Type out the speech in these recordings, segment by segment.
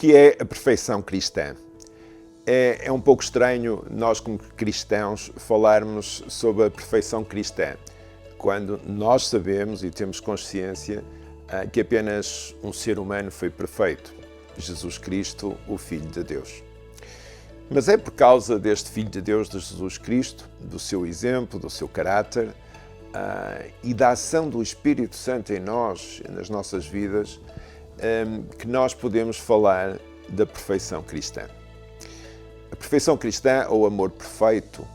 que é a perfeição cristã? É um pouco estranho nós, como cristãos, falarmos sobre a perfeição cristã, quando nós sabemos e temos consciência que apenas um ser humano foi perfeito, Jesus Cristo, o Filho de Deus. Mas é por causa deste Filho de Deus, de Jesus Cristo, do seu exemplo, do seu caráter e da ação do Espírito Santo em nós, nas nossas vidas, que nós podemos falar da perfeição cristã. A perfeição cristã, ou amor perfeito,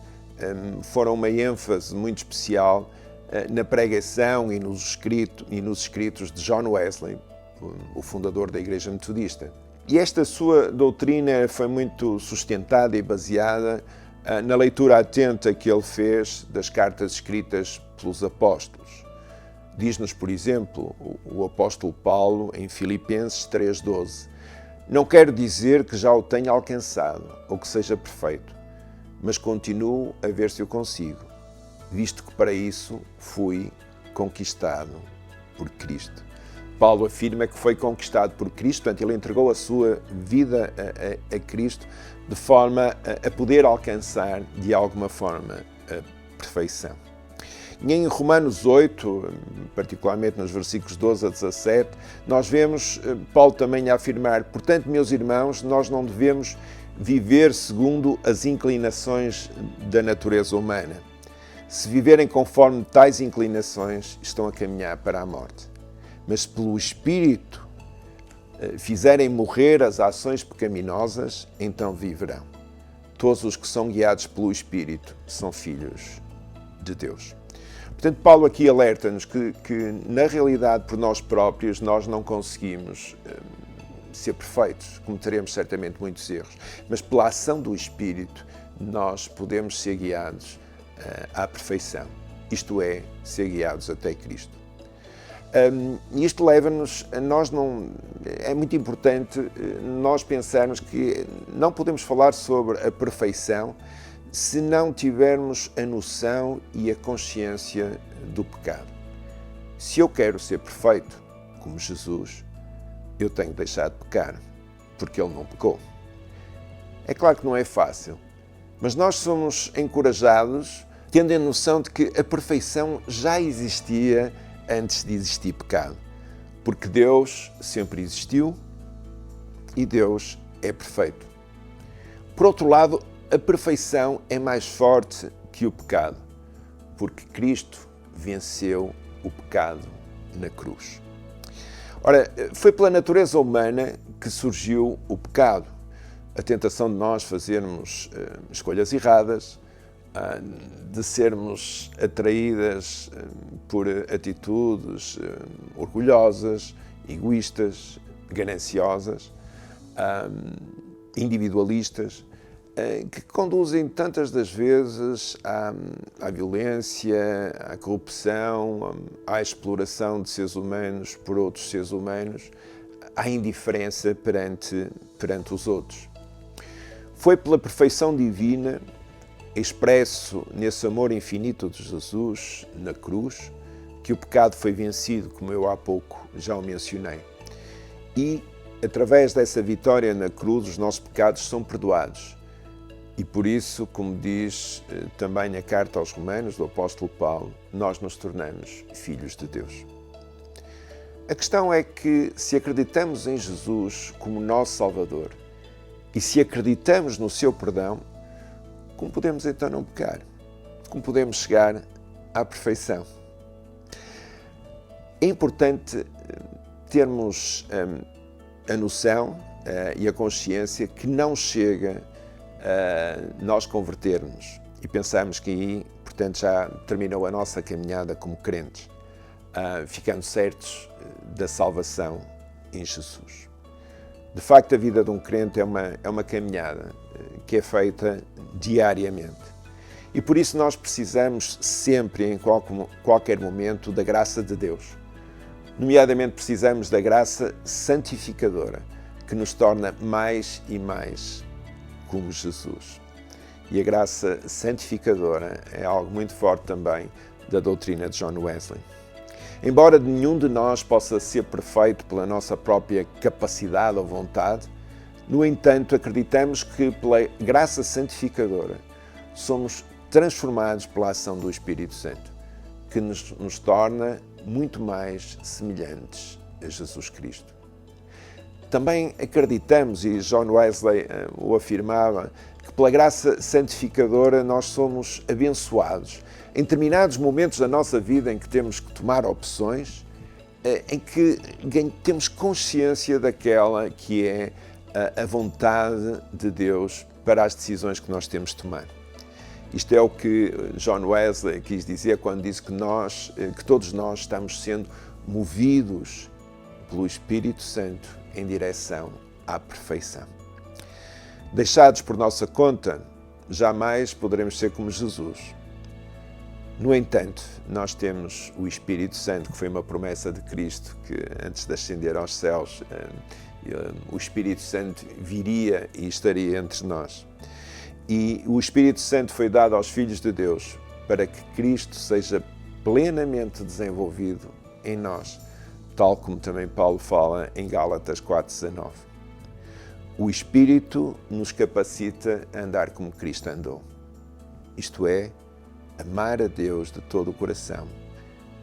foram uma ênfase muito especial na pregação e nos escritos de John Wesley, o fundador da Igreja Metodista. E esta sua doutrina foi muito sustentada e baseada na leitura atenta que ele fez das cartas escritas pelos apóstolos. Diz-nos, por exemplo, o apóstolo Paulo, em Filipenses 3,12: "Não quero dizer que já o tenha alcançado, ou que seja perfeito, mas continuo a ver se o consigo, visto que para isso fui conquistado por Cristo." Paulo afirma que foi conquistado por Cristo, portanto, ele entregou a sua vida a Cristo de forma a poder alcançar, de alguma forma, a perfeição. E em Romanos 8, particularmente nos versículos 12 a 17, nós vemos Paulo também a afirmar: "Portanto, meus irmãos, nós não devemos viver segundo as inclinações da natureza humana. Se viverem conforme tais inclinações, estão a caminhar para a morte. Mas se pelo Espírito fizerem morrer as ações pecaminosas, então viverão. Todos os que são guiados pelo Espírito são filhos de Deus." Portanto, Paulo aqui alerta-nos que na realidade, por nós próprios, nós não conseguimos ser perfeitos, cometeremos certamente muitos erros, mas pela ação do Espírito nós podemos ser guiados à perfeição, isto é, ser guiados até Cristo. Isto leva-nos a nós não... É muito importante nós pensarmos que não podemos falar sobre a perfeição se não tivermos a noção e a consciência do pecado. Se eu quero ser perfeito, como Jesus, eu tenho que deixar de pecar, porque Ele não pecou. É claro que não é fácil, mas nós somos encorajados tendo a noção de que a perfeição já existia antes de existir pecado, porque Deus sempre existiu e Deus é perfeito. Por outro lado, a perfeição é mais forte que o pecado, porque Cristo venceu o pecado na cruz. Ora, foi pela natureza humana que surgiu o pecado, a tentação de nós fazermos escolhas erradas, de sermos atraídas por atitudes orgulhosas, egoístas, gananciosas, individualistas, que conduzem tantas das vezes à violência, à corrupção, à exploração de seres humanos por outros seres humanos, à indiferença perante os outros. Foi pela perfeição divina, expresso nesse amor infinito de Jesus na cruz, que o pecado foi vencido, como eu há pouco já o mencionei. E, através dessa vitória na cruz, os nossos pecados são perdoados. E por isso, como diz também a carta aos Romanos, do apóstolo Paulo, nós nos tornamos filhos de Deus. A questão é que, se acreditamos em Jesus como nosso Salvador e se acreditamos no seu perdão, como podemos então não pecar? Como podemos chegar à perfeição? É importante termos a noção e a consciência que não chega nós convertermos e pensarmos que aí, portanto, já terminou a nossa caminhada como crentes, ficando certos da salvação em Jesus. De facto, a vida de um crente é uma caminhada que é feita diariamente. E por isso nós precisamos sempre, em qualquer momento, da graça de Deus. Nomeadamente, precisamos da graça santificadora, que nos torna mais e mais como Jesus. E a graça santificadora é algo muito forte também da doutrina de John Wesley. Embora nenhum de nós possa ser perfeito pela nossa própria capacidade ou vontade, No entanto, acreditamos que pela graça santificadora somos transformados pela ação do Espírito Santo, que nos torna muito mais semelhantes a Jesus Cristo. Também acreditamos, e John Wesley o afirmava, que pela graça santificadora nós somos abençoados. Em determinados momentos da nossa vida em que temos que tomar opções, em que temos consciência daquela que é a vontade de Deus para as decisões que nós temos de tomar. Isto é o que John Wesley quis dizer quando disse que todos nós estamos sendo movidos pelo Espírito Santo em direção à perfeição. Deixados por nossa conta, jamais poderemos ser como Jesus. No entanto, nós temos o Espírito Santo, que foi uma promessa de Cristo, que antes de ascender aos céus, o Espírito Santo viria e estaria entre nós. E o Espírito Santo foi dado aos filhos de Deus para que Cristo seja plenamente desenvolvido em nós, tal como também Paulo fala em Gálatas 4,19. O Espírito nos capacita a andar como Cristo andou. Isto é, amar a Deus de todo o coração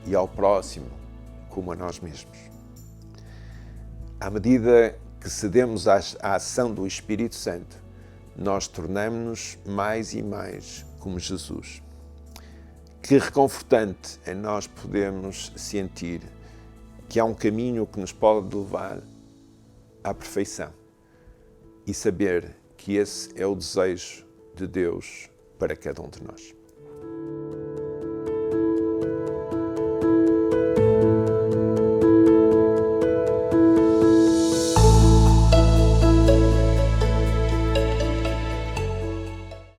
e ao próximo como a nós mesmos. À medida que cedemos à ação do Espírito Santo, nós tornamos-nos mais e mais como Jesus. Que reconfortante é nós podermos sentir que há um caminho que nos pode levar à perfeição e saber que esse é o desejo de Deus para cada um de nós.